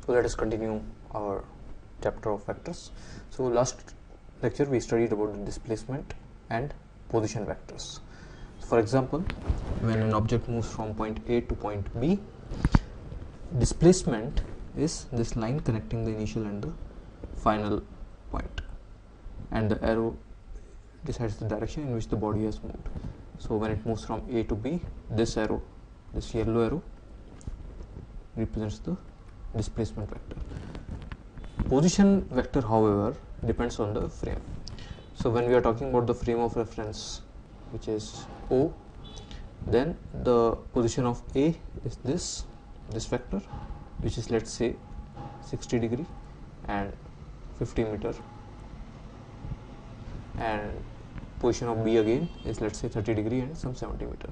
So let us continue our chapter of vectors. So last lecture we studied about the displacement and position vectors. So for example, when an object moves from point A to point B, displacement is this line connecting the initial and the final point, and the arrow decides the direction in which the body has moved. So when it moves from A to B, this arrow, this yellow arrow, represents the displacement vector. Position vector, however, depends on the frame. So when we are talking about the frame of reference, which is O, then the position of A is this vector, which is, let's say, 60 degree and 50 meter, and position of B again is, let's say, 30 degree and some 70 meter.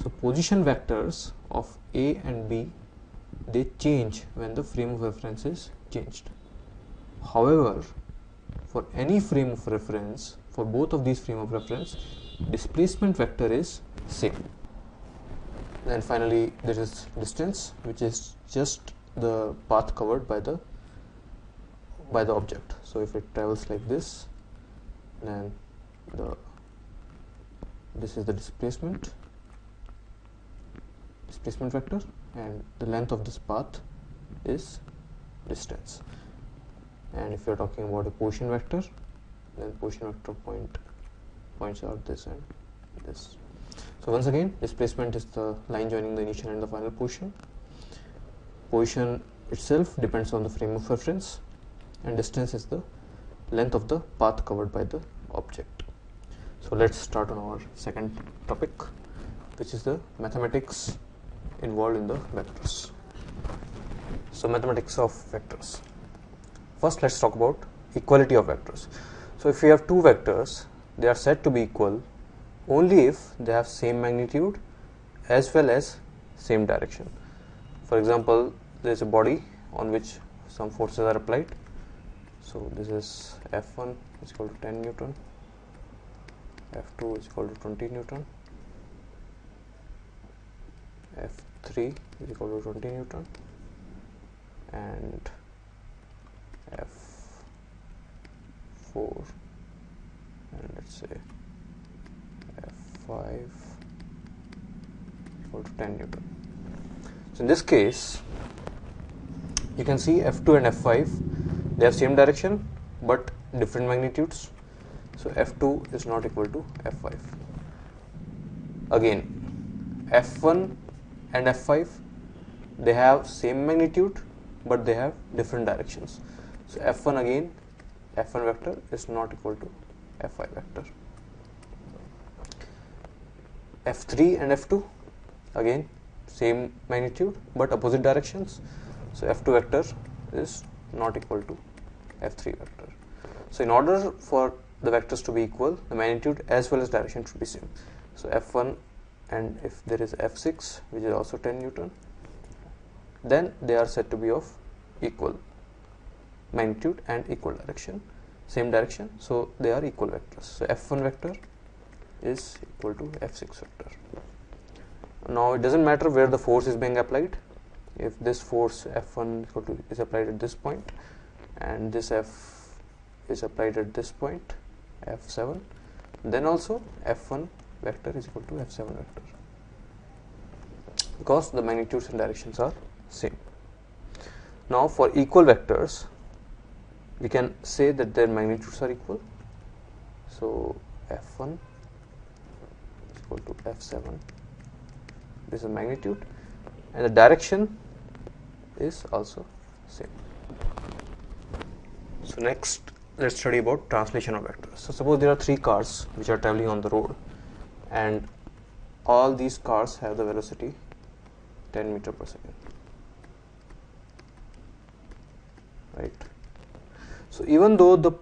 So position vectors of A and B, they change when the frame of reference is changed. However, for any frame of reference, for both of these frame of reference, displacement vector is same. Then finally there is distance, which is just the path covered by the object. So if it travels like this, then this is the displacement vector, and the length of this path is distance. And if you are talking about a position vector, then position vector points are this and this. So once again, displacement is the line joining the initial and the final position. Position itself depends on the frame of reference, and distance is the length of the path covered by the object. So let's start on our second topic, which is the mathematics involved in the vectors. So mathematics of vectors. First, let's talk about equality of vectors. So if we have two vectors, they are said to be equal only if they have same magnitude as well as same direction. For example, there is a body on which some forces are applied. So this is F1 is equal to 10 Newton, F2 is equal to 20 Newton, F3 is equal to 20 Newton, and F4, and let's say F5 equal to 10 Newton. So in this case, you can see F2 and F5, they have same direction but different magnitudes. So F2 is not equal to F5. Again, F1 and F5, they have same magnitude but they have different directions. So F1 again, F1 vector is not equal to F5 vector. F3 and F2, again same magnitude but opposite directions. So F2 vector is not equal to F3 vector. So in order for the vectors to be equal, the magnitude as well as direction should be same. So F1, and if there is F6, which is also 10 Newton, then they are said to be of equal magnitude and equal direction, same direction, so they are equal vectors. So F1 vector is equal to F6 vector. Now it doesn't matter where the force is being applied. If this force F1 is applied at this point, and this F is applied at this point, F7, then also F1 vector is equal to F7 vector, because the magnitudes and directions are same. Now for equal vectors, we can say that their magnitudes are equal. So F1 is equal to F7, this is magnitude, and the direction is also same. So next, let's study about translation of vectors. So suppose there are three cars which are traveling on the road, and all these cars have the velocity 10 meter per second, right? So even though the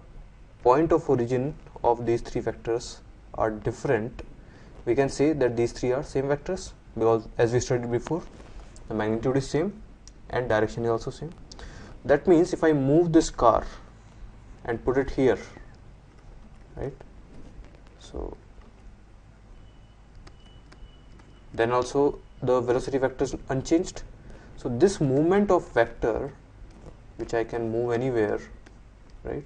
point of origin of these three vectors are different, we can say that these three are same vectors, because as we studied before, the magnitude is same and direction is also same. That means if I move this car and put it here, right, so then also the velocity vector is unchanged. So this movement of vector which I can move anywhere, right,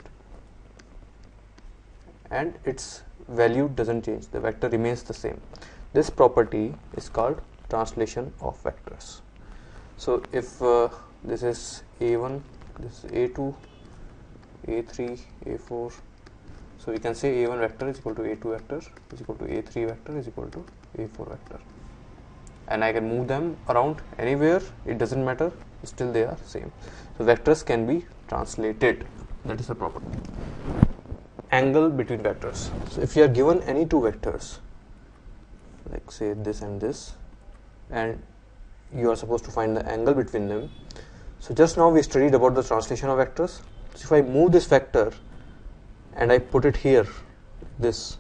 and its value doesn't change, the vector remains the same. This property is called translation of vectors. So if this is a1, this is a2, a3, a4, so we can say a1 vector is equal to a2 vector is equal to a3 vector is equal to a4 vector, and I can move them around anywhere, it doesn't matter, still they are same. So vectors can be translated, that is the property. Angle between vectors. So if you are given any two vectors, like say this and this, and you are supposed to find the angle between them. So just now we studied about the translation of vectors. So if I move this vector and I put it here, this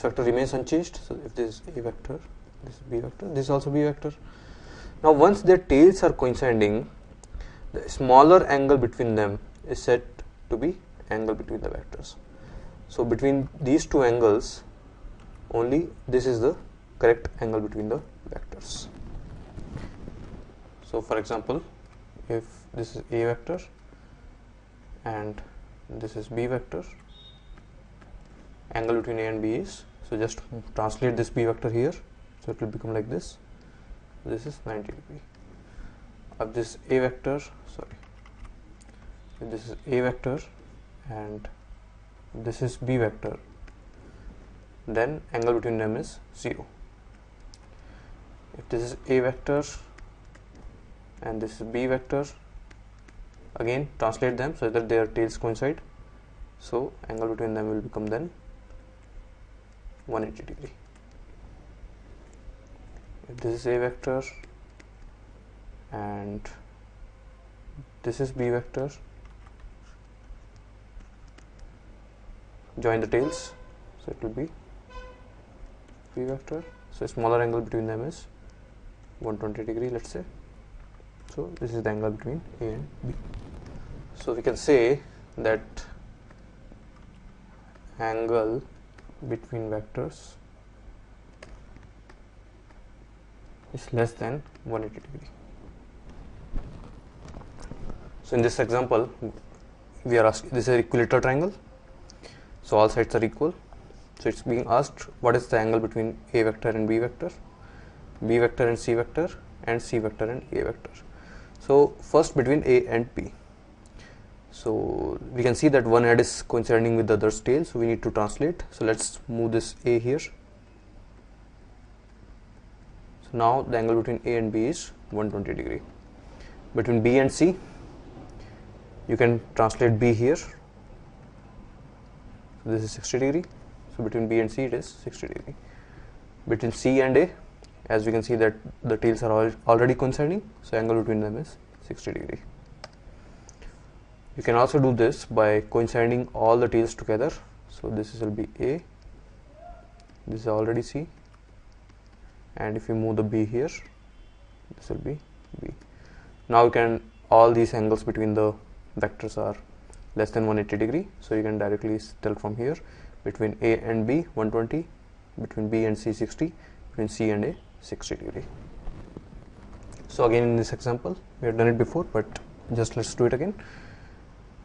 vector remains unchanged. So if this is a vector, this is b vector, this is also b vector. Now once their tails are coinciding, the smaller angle between them is said to be angle between the vectors. So between these two angles, only this is the correct angle between the vectors. So for example, if this is a vector and this is b vector, angle between a and b is, so just translate this b vector here, so it will become like this. This is 90 degree. Of this a vector, sorry, if this is a vector and this is b vector, then angle between them is 0. If this is a vector and this is b vector, again translate them so that their tails coincide, so angle between them will become then 180 degree. If this is a vector and this is b vector, join the tails, so it will be b vector, so smaller angle between them is 120 degree, let's say. So this is the angle between a and b. So we can say that angle between vectors is less than 180 degree. So in this example, we are asked, this is an equilateral triangle, so all sides are equal. So it's being asked what is the angle between a vector and b vector, b vector and c vector, and c vector and a vector. So first between a and b. So we can see that one head is coinciding with the other's tail, so we need to translate. So let's move this a here. So now the angle between a and b is 120 degree. Between b and c, you can translate b here. So this is 60 degree. So between b and c it is 60 degree. Between c and a, as we can see that the tails are already coinciding, so angle between them is 60 degree. You can also do this by coinciding all the tails together. So this will be a, this is already c, and if you move the b here, this will be b. Now you can, all these angles between the vectors are less than 180 degree, so you can directly tell from here between a and b 120, between b and c 60, between c and a 60 degree. So again in this example we have done it before, but just let's do it again.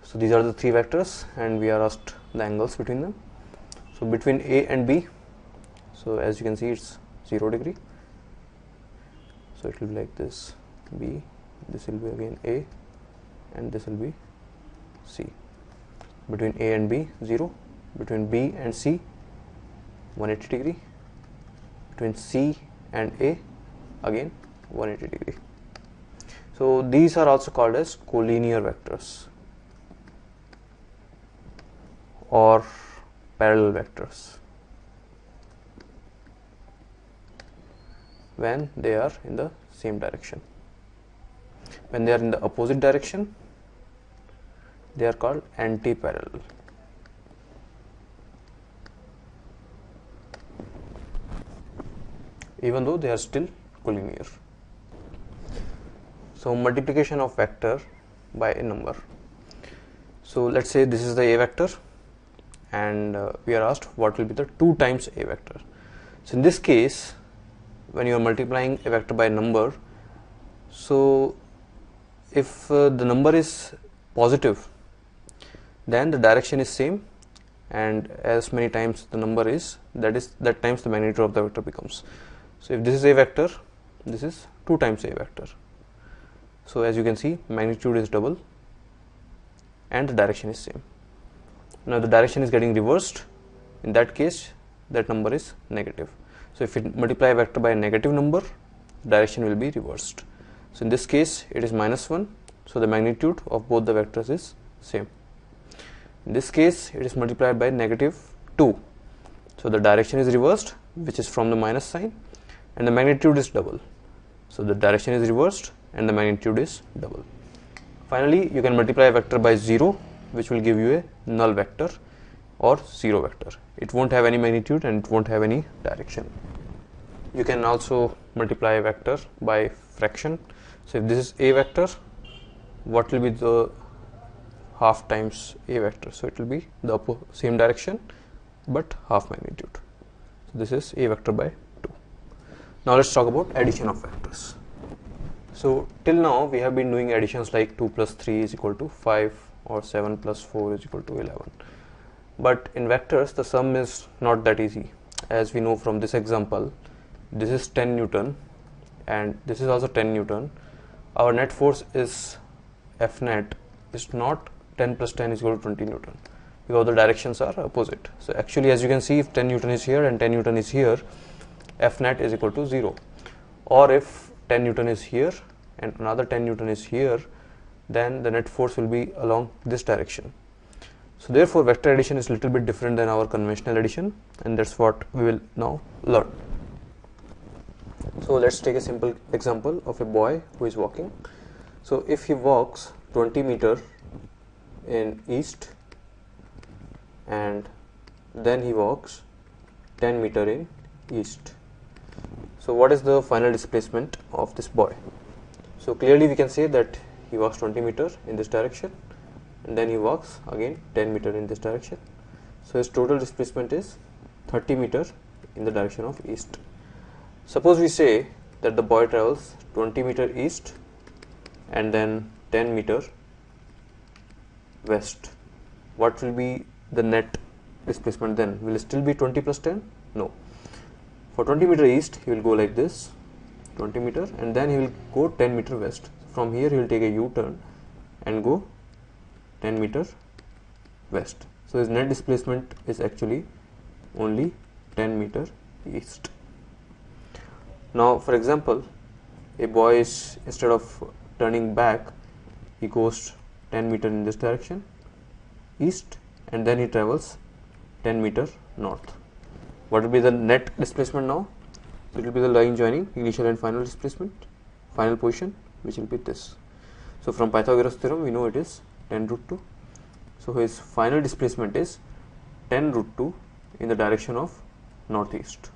So these are the three vectors and we are asked the angles between them. So between a and b, so as you can see it's 0 degree, so it will be like this, b, this will be again a, and this will be c. Between a and b 0, between b and c 180 degree, between c and a again 180 degree. So these are also called as collinear vectors or parallel vectors when they are in the same direction. When they are in the opposite direction, they are called anti-parallel. Even though they are still collinear. So multiplication of vector by a number. So let's say this is the a vector and we are asked what will be the 2 times a vector. So in this case, when you are multiplying a vector by a number, So if the number is positive, then the direction is same, and as many times the number is, that times the magnitude of the vector becomes. So if this is a vector, this is 2 times a vector. So as you can see, magnitude is double and the direction is same. Now the direction is getting reversed. In that case, that number is negative. So if you multiply a vector by a negative number, direction will be reversed. So in this case, it is -1. So the magnitude of both the vectors is same. In this case, it is multiplied by -2. So the direction is reversed, which is from the minus sign, and the magnitude is double. So the direction is reversed and the magnitude is double. Finally, you can multiply a vector by 0, which will give you a null vector or 0 vector. It won't have any magnitude and it won't have any direction. You can also multiply a vector by fraction. So if this is a vector, what will be the half times a vector? So it will be the same direction but half magnitude. So this is a vector by 2. Now let's talk about addition of vectors. So till now we have been doing additions like 2 plus 3 is equal to 5 or 7 plus 4 is equal to 11. But in vectors the sum is not that easy. As we know from this example, this is 10 Newton and this is also 10 Newton. Our net force is F net is not 10 plus 10 is equal to 20 Newton, because the directions are opposite. So actually, as you can see, if 10 Newton is here and 10 Newton is here, F net is equal to 0. Or if 10 Newton is here and another 10 Newton is here, then the net force will be along this direction. So therefore vector addition is a little bit different than our conventional addition, and that's what we will now learn. So let's take a simple example of a boy who is walking. So if he walks 20 meter in east and then he walks 10 meter in east. So what is the final displacement of this boy? So clearly we can say that he walks 20 meter in this direction and then he walks again 10 meter in this direction. So his total displacement is 30 meter in the direction of east. Suppose we say that the boy travels 20 meter east and then 10 meter west. What will be the net displacement then? Will it still be 20 plus 10? No. For 20 meter east, he will go like this, 20 meter, and then he will go 10 meter west. From here, he will take a U-turn and go 10 meter west. So his net displacement is actually only 10 meter east. Now, for example, a boy is, instead of turning back, he goes 10 meter in this direction east and then he travels 10 meter north. What will be the net displacement now? So it will be the line joining initial and final displacement, final position, which will be this. So from Pythagoras theorem we know it is 10 root 2. So his final displacement is 10 root 2 in the direction of northeast.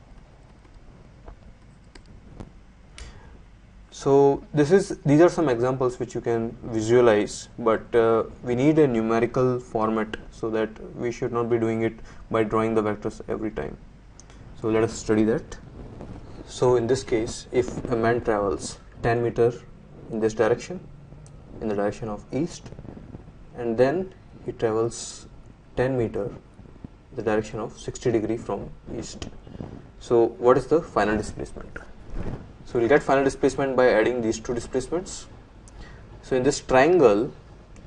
So these are some examples which you can visualize, but we need a numerical format so that we should not be doing it by drawing the vectors every time. So let us study that. So in this case, if a man travels 10 meter in this direction, in the direction of east, and then he travels 10 meter in the direction of 60 degree from east. So what is the final displacement? So we will get final displacement by adding these two displacements. So in this triangle,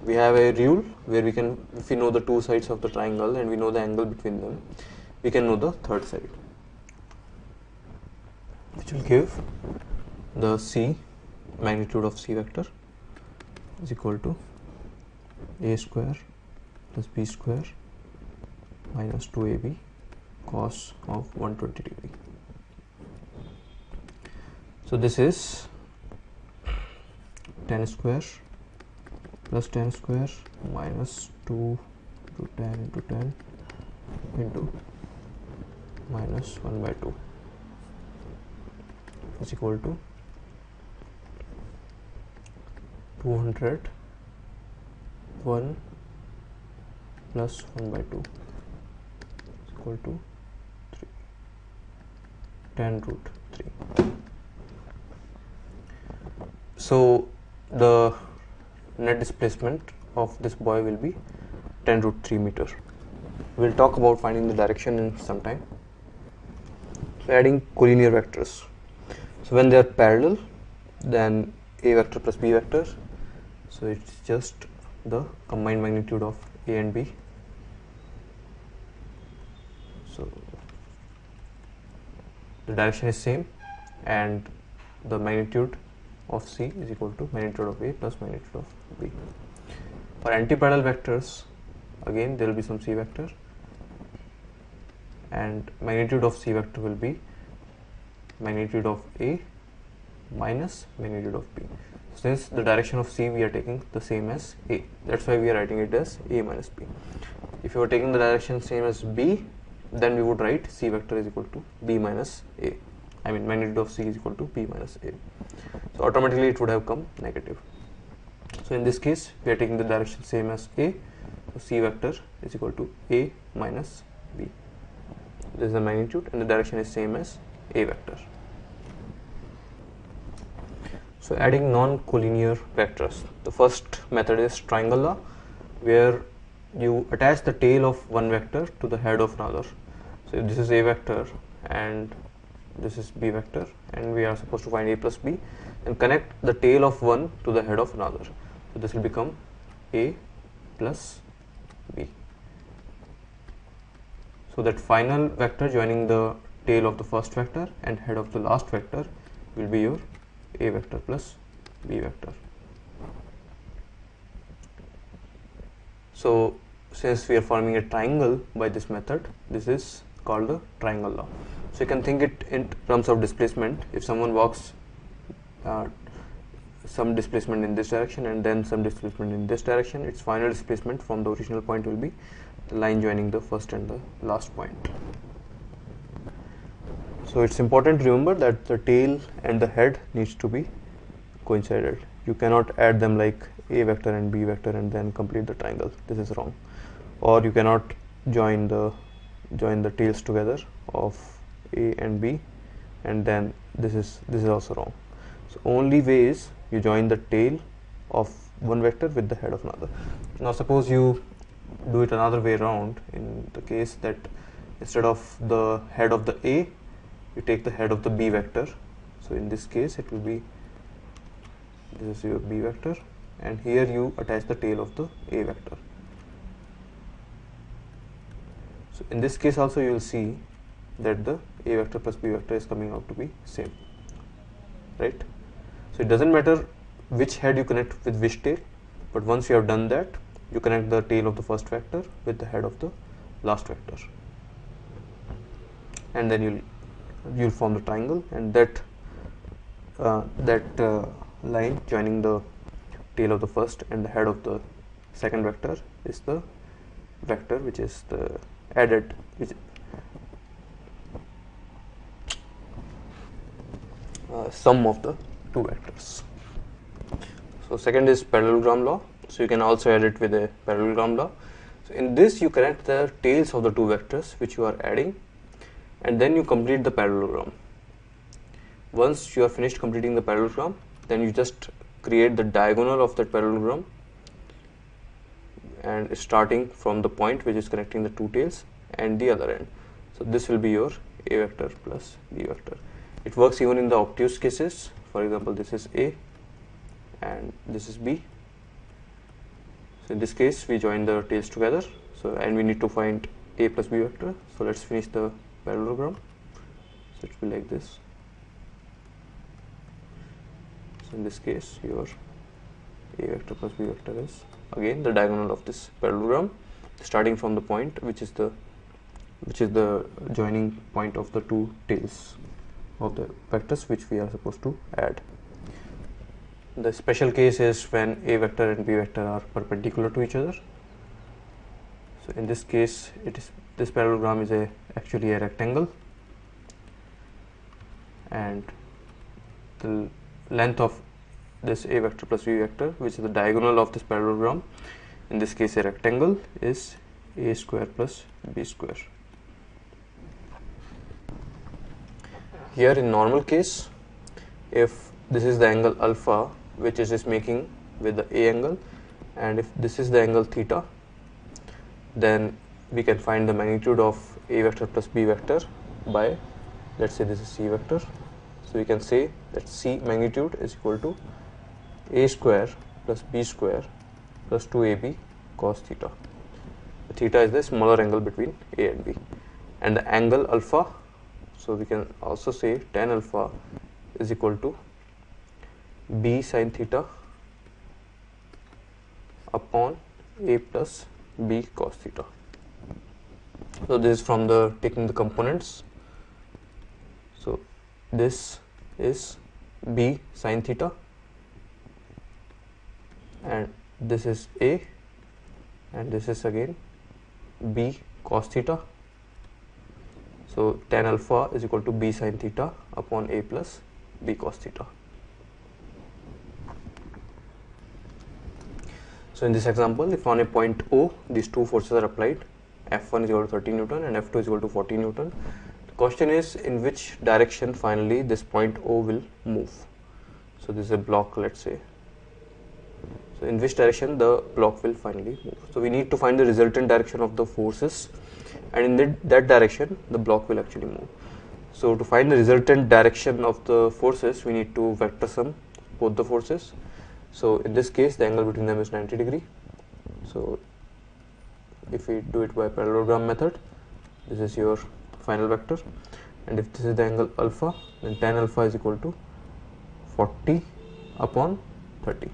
we have a rule where we can, if we know the two sides of the triangle and we know the angle between them, we can know the third side, which will give the C, magnitude of C vector is equal to A square plus B square minus 2AB cos of 120 degree. So this is 10 square plus 10 square minus 2 to 10 into 10 into minus 1 by 2 is equal to 200 1 plus 1 by 2 is equal to 3, 10 root 3. So the net displacement of this boy will be 10 root 3 meter. We'll talk about finding the direction in some time. So adding collinear vectors. So when they are parallel, then A vector plus B vector, so it's just the combined magnitude of A and B. So the direction is same and the magnitude of C is equal to magnitude of A plus magnitude of B. For antiparallel vectors, again there will be some C vector and magnitude of C vector will be magnitude of A minus magnitude of B. Since the direction of C we are taking the same as A, that's why we are writing it as A minus B. If you are taking the direction same as B, then we would write C vector is equal to B minus A. I mean magnitude of C is equal to B minus A. So automatically it would have come negative. So in this case we are taking the direction same as A, so C vector is equal to A minus B. This is the magnitude and the direction is same as A vector. So adding non-collinear vectors. The first method is triangle law, where you attach the tail of one vector to the head of another. So if this is A vector and this is B vector and we are supposed to find A plus B, then connect the tail of one to the head of another. So this will become A plus B. So that final vector joining the tail of the first vector and head of the last vector will be your A vector plus B vector. So since we are forming a triangle by this method, this is called the triangle law. So you can think it in terms of displacement. If someone walks some displacement in this direction and then some displacement in this direction, its final displacement from the original point will be the line joining the first and the last point. So it's important to remember that the tail and the head needs to be coincident. You cannot add them like A vector and B vector and then complete the triangle. This is wrong. Or you cannot join the tails together of A and B and then this is also wrong. So only way is you join the tail of one vector with the head of another. Now suppose you do it another way around, in the case that instead of the head of the A, you take the head of the B vector. So in this case it will be, this is your B vector and here you attach the tail of the A vector. So in this case also you will see that the A vector plus B vector is coming out to be same, right? So it doesn't matter which head you connect with which tail, but once you have done that, you connect the tail of the first vector with the head of the last vector and then you'll form the triangle, and that line joining the tail of the first and the head of the second vector is the vector which is the added sum of the two vectors. So second is parallelogram law. So you can also add it with a parallelogram law. So in this you connect the tails of the two vectors which you are adding and then you complete the parallelogram. Once you are finished completing the parallelogram, then you just create the diagonal of that parallelogram and starting from the point which is connecting the two tails and the other end. So this will be your A vector plus B vector. It works even in the obtuse cases. For example, this is A and this is B. So in this case we join the tails together, so and we need to find A plus B vector. So let's finish the parallelogram. So it will be like this. So in this case your A vector plus B vector is again the diagonal of this parallelogram starting from the point which is the joining point of the two tails of the vectors which we are supposed to add. The special case is when A vector and B vector are perpendicular to each other. So in this case this parallelogram is actually a rectangle and the length of this A vector plus B vector, which is the diagonal of this parallelogram, in this case a rectangle, is A square plus B square. Here in normal case, if this is the angle alpha which it is making with the A angle, and if this is the angle theta, then we can find the magnitude of A vector plus B vector by, let's say this is C vector, so we can say that C magnitude is equal to A square plus B square plus 2AB cos theta. The theta is the smaller angle between A and B, and the angle alpha, so we can also say tan alpha is equal to B sin theta upon A plus B cos theta. So this is from the taking the components. So this is B sin theta, and this is A, and this is again B cos theta. So tan alpha is equal to B sin theta upon A plus B cos theta. So in this example, if on a point O these two forces are applied, F1 is equal to 30 Newton and F2 is equal to 40 Newton, the question is in which direction finally this point O will move. So this is a block, let's say. So in which direction the block will finally move. So we need to find the resultant direction of the forces, and in that direction the block will actually move. So to find the resultant direction of the forces, we need to vector sum both the forces. So in this case the angle between them is 90 degree. So if we do it by parallelogram method, this is your final vector, and if this is the angle alpha, then tan alpha is equal to 40 upon 30.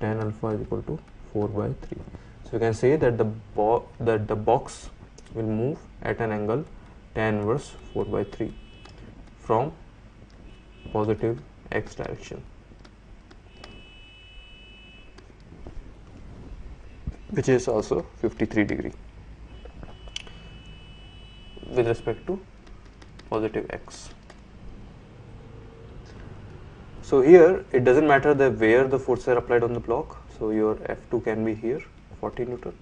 Tan alpha is equal to 4 by 3. So you can say that the box will move at an angle tan inverse 4 by 3 from positive x direction, which is also 53 degree with respect to positive x. So here it doesn't matter where the forces are applied on the block. So your F2 can be here 40 Newton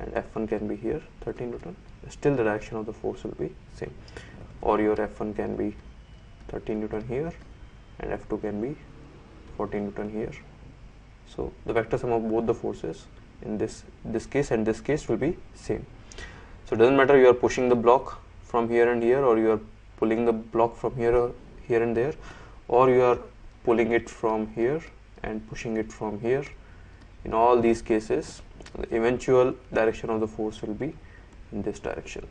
and F1 can be here 30 Newton. Still the direction of the force will be same. Or your F1 can be 30 Newton here and F2 can be 40 Newton here. So the vector sum of both the forces in this case and this case will be same. So it doesn't matter you are pushing the block from here and here, or you are pulling the block from here and there, or you are pulling it from here and pushing it from here. In all these cases the eventual direction of the force will be in this direction.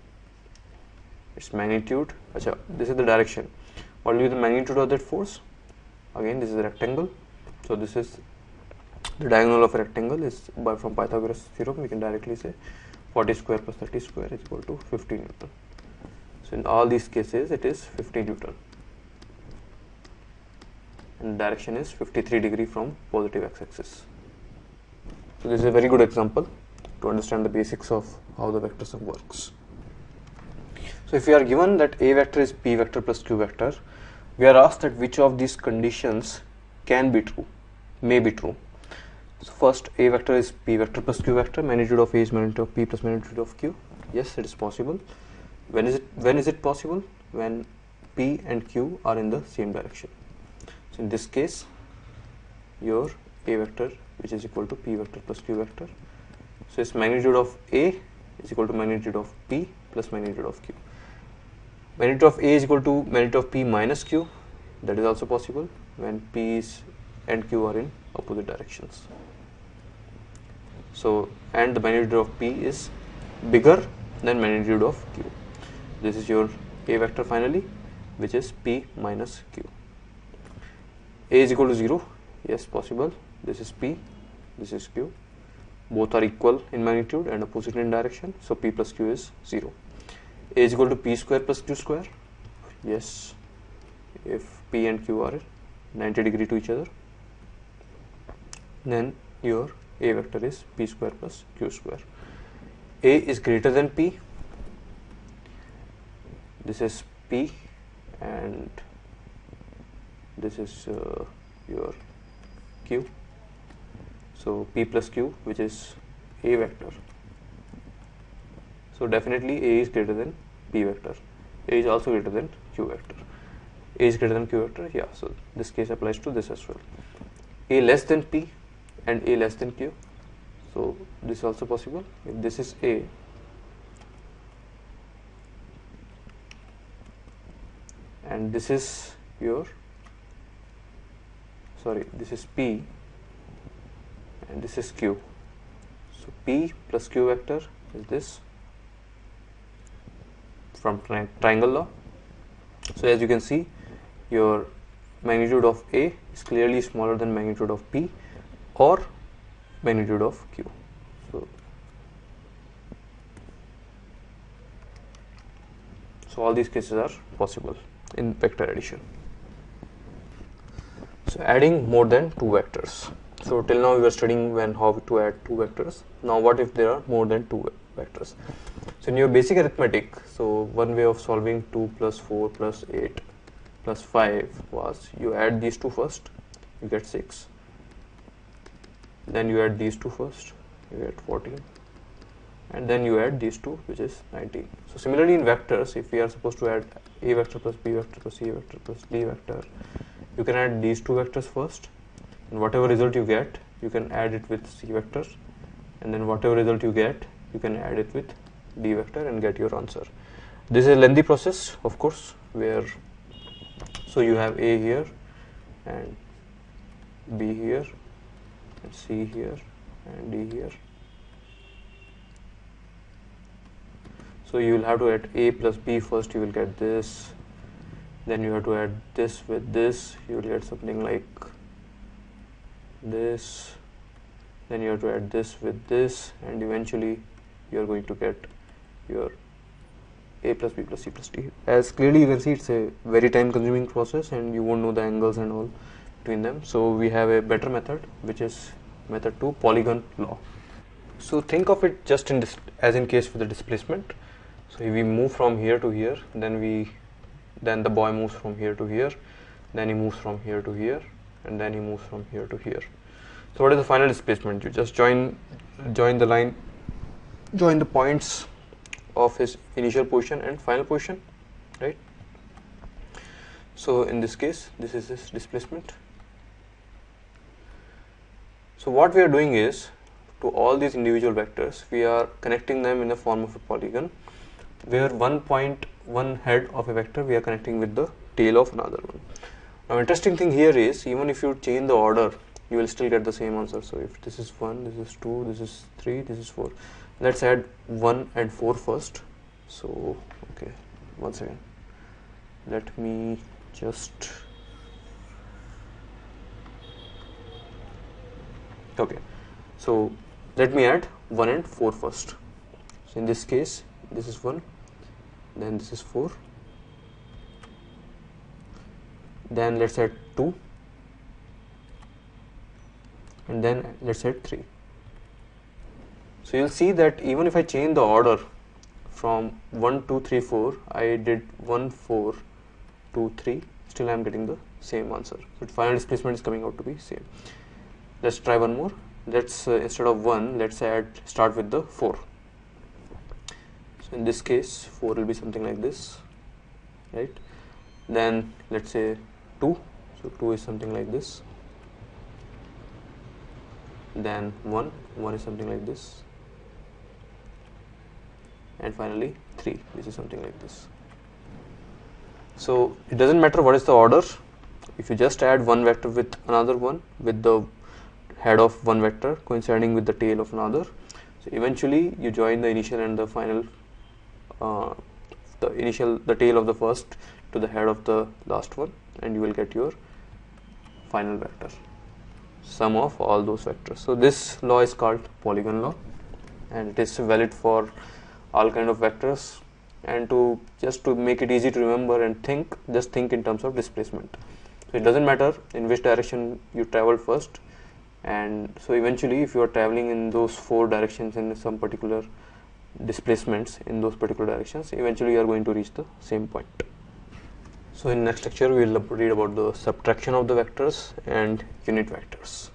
Its magnitude, this is the direction. What will be the magnitude of that force? Again, this is a rectangle, so this is the diagonal of a rectangle is from Pythagoras theorem we can directly say 40 square plus 30 square is equal to 50 Newton. So in all these cases it is 50 Newton, and the direction is 53 degree from positive x-axis. So this is a very good example to understand the basics of how the vector sum works. So if we are given that A vector is P vector plus Q vector, we are asked that which of these conditions can be true, may be true. So first, A vector is P vector plus Q vector, magnitude of A is magnitude of P plus magnitude of Q. Yes, it is possible. When is it possible? When P and Q are in the same direction. So in this case, your A vector, which is equal to P vector plus Q vector, so its magnitude of A is equal to magnitude of P plus magnitude of Q. Magnitude of A is equal to magnitude of P minus Q. That is also possible when P and Q are in opposite directions. So, and the magnitude of P is bigger than magnitude of Q. This is your A vector finally, which is P minus Q. A is equal to 0. Yes, possible. This is P, this is Q. Both are equal in magnitude and opposite in direction. So P plus Q is 0. A is equal to P square plus Q square. Yes, if P and Q are 90 degree to each other, then your A vector is P square plus Q square. A is greater than P. This is P and this is your Q. So P plus Q, which is A vector. So definitely A is greater than P vector. A is also greater than Q vector. A is greater than Q vector. Yeah, so this case applies to this as well. a less than p and a less than q. So this is also possible. If this is a and this is your this is p and this is q. So p plus q vector is this from triangle law. So as you can see, your magnitude of A is clearly smaller than magnitude of P or magnitude of Q. So all these cases are possible in vector addition. So adding more than two vectors. So till now we were studying how to add two vectors. Now what if there are more than two vectors? So in your basic arithmetic, so one way of solving 2 plus 4 plus 8 plus 5 was you add these two first, you get 6. Then you add these two first, you get 14. And then you add these two, which is 19. So similarly in vectors, if we are supposed to add a vector plus b vector plus c vector plus d vector, you can add these two vectors first, and whatever result you get, you can add it with c vector, and then whatever result you get, you can add it with d vector and get your answer. This is a lengthy process, of course, where so you have a here and b here and c here and d here. So you will have to add a plus b first, you will get this, then you have to add this with this, you will get something like this, then you have to add this with this, and eventually you are going to get your a plus b plus c plus d. As clearly you can see, it's a very time consuming process and you won't know the angles and all between them. So we have a better method, which is method 2, polygon law. So think of it just in this as in case for the displacement. So if we move from here to here, then the boy moves from here to here, then he moves from here to here, and then he moves from here to here. So what is the final displacement? You just join the line, join the points of his initial position and final position, right? So in this case, this is his displacement. So what we are doing is, to all these individual vectors, we are connecting them in the form of a polygon, where one point, one head of a vector, we are connecting with the tail of another one. Now interesting thing here is, even if you change the order, you will still get the same answer. So if this is 1, this is 2, this is 3, this is 4. Let's add 1 and 4 first. So okay, one second, let me just okay, so let me add 1 and 4 first. So in this case, this is 1, then this is 4, then let's add 2, and then let's add 3. So you'll see that even if I change the order from 1, 2, 3, 4, I did 1, 4, 2, 3, still I am getting the same answer. So the final displacement is coming out to be same. Let's try one more. Let's instead of 1, let's start with the 4. So in this case, 4 will be something like this, right? Then let's say 2, so 2 is something like this. Then 1 is something like this, and finally 3, which is something like this. So it doesn't matter what is the order, if you just add one vector with another one, with the head of one vector coinciding with the tail of another, so eventually you join the initial and the final, the tail of the first to the head of the last one, and you will get your final vector, sum of all those vectors. So this law is called polygon law, and it is valid for all kind of vectors. And just to make it easy to remember and just think in terms of displacement. So it doesn't matter in which direction you travel first, and so eventually if you are traveling in those 4 directions in some particular displacements in those particular directions, eventually you are going to reach the same point. So in next lecture we will read about the subtraction of the vectors and unit vectors.